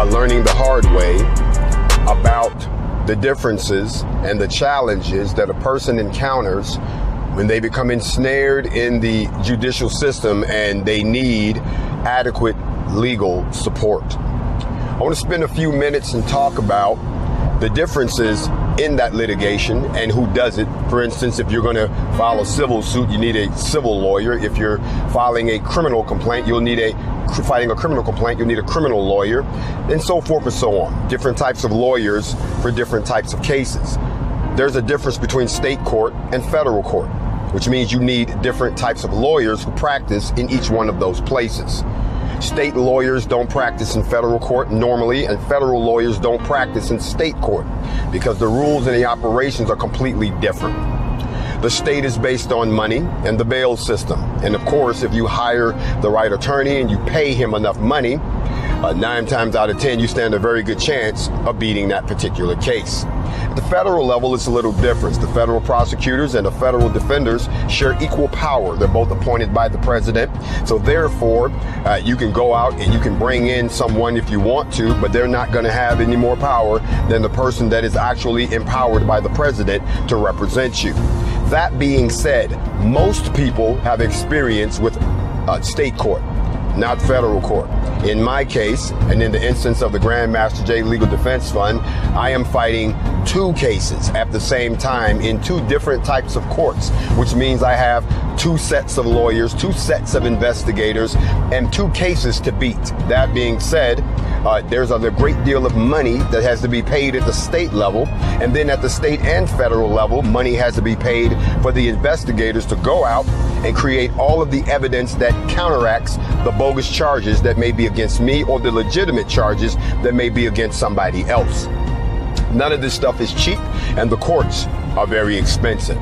learning the hard way about the differences and the challenges that a person encounters when they become ensnared in the judicial system and they need adequate legal support. I want to spend a few minutes and talk about the differences in that litigation and who does it. For instance, if you're going to file a civil suit, you need a civil lawyer. If you're filing a criminal complaint, you'll need fighting a criminal complaint, you'll need a criminal lawyer, and so forth and so on. Different types of lawyers for different types of cases. There's a difference between state court and federal court, which means you need different types of lawyers who practice in each one of those places. State lawyers don't practice in federal court normally, and federal lawyers don't practice in state court because the rules and the operations are completely different. The state is based on money and the bail system. And of course, if you hire the right attorney and you pay him enough money, 9 times out of 10, you stand a very good chance of beating that particular case. At the federal level, it's a little different. The federal prosecutors and the federal defenders share equal power. They're both appointed by the president. So therefore, you can go out and you can bring in someone if you want to, but they're not going to have any more power than the person that is actually empowered by the president to represent you. That being said, most people have experience with state court, not federal court. In my case, and in the instance of the Grandmaster J Legal Defense Fund, I am fighting 2 cases at the same time in 2 different types of courts, which means I have 2 sets of lawyers, 2 sets of investigators, and 2 cases to beat. That being said, there's a great deal of money that has to be paid at the state level, and then at the state and federal level, money has to be paid for the investigators to go out and create all of the evidence that counteracts the bogus charges that may be against me or the legitimate charges that may be against somebody else. None of this stuff is cheap, and the courts are very expensive.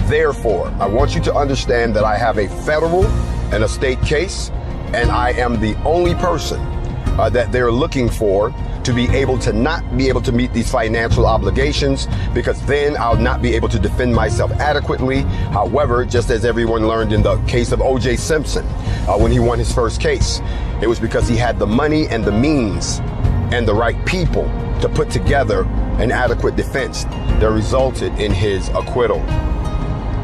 Therefore, I want you to understand that I have a federal and a state case, and I am the only person that they're looking for to be able to not be able to meet these financial obligations, because then I'll not be able to defend myself adequately. However, just as everyone learned in the case of O.J. Simpson, when he won his first case, it was because he had the money and the means and the right people to put together an adequate defense that resulted in his acquittal.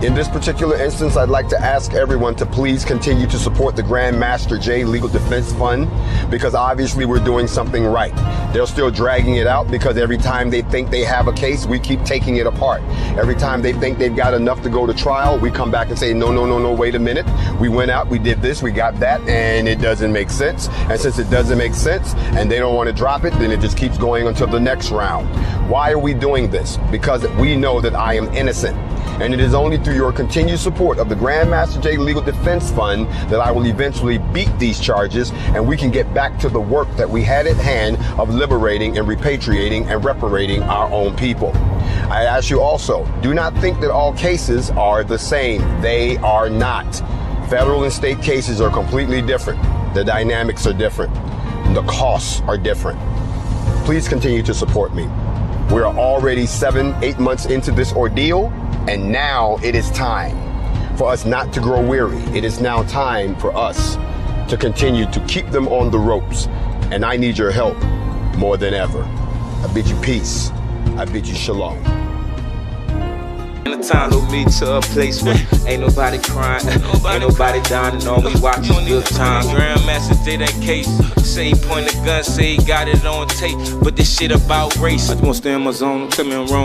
In this particular instance, I'd like to ask everyone to please continue to support the Grandmaster J Legal Defense Fund, because obviously we're doing something right. They're still dragging it out because every time they think they have a case, we keep taking it apart. Every time they think they've got enough to go to trial, we come back and say, no, wait a minute. We went out, we did this, we got that, and it doesn't make sense. And since it doesn't make sense and they don't want to drop it, then it just keeps going until the next round. Why are we doing this? Because we know that I am innocent. And it is only through your continued support of the Grandmaster J Legal Defense Fund that I will eventually beat these charges, and we can get back to the work that we had at hand of liberating and repatriating and reparating our own people. I ask you also, do not think that all cases are the same. They are not. Federal and state cases are completely different. The dynamics are different. The costs are different. Please continue to support me. We are already 7-8 months into this ordeal, and now it is time for us not to grow weary. It is now time for us to continue to keep them on the ropes, and I need your help more than ever. I bid you peace. I bid you shalom. In the time, go me to a place where ain't nobody crying, ain't nobody dying on me, watching good times. Grandmaster did that case, say he pointed a gun, say he got it on tape, but this shit about race. I just wanna stay in my zone, don't tell me I'm wrong.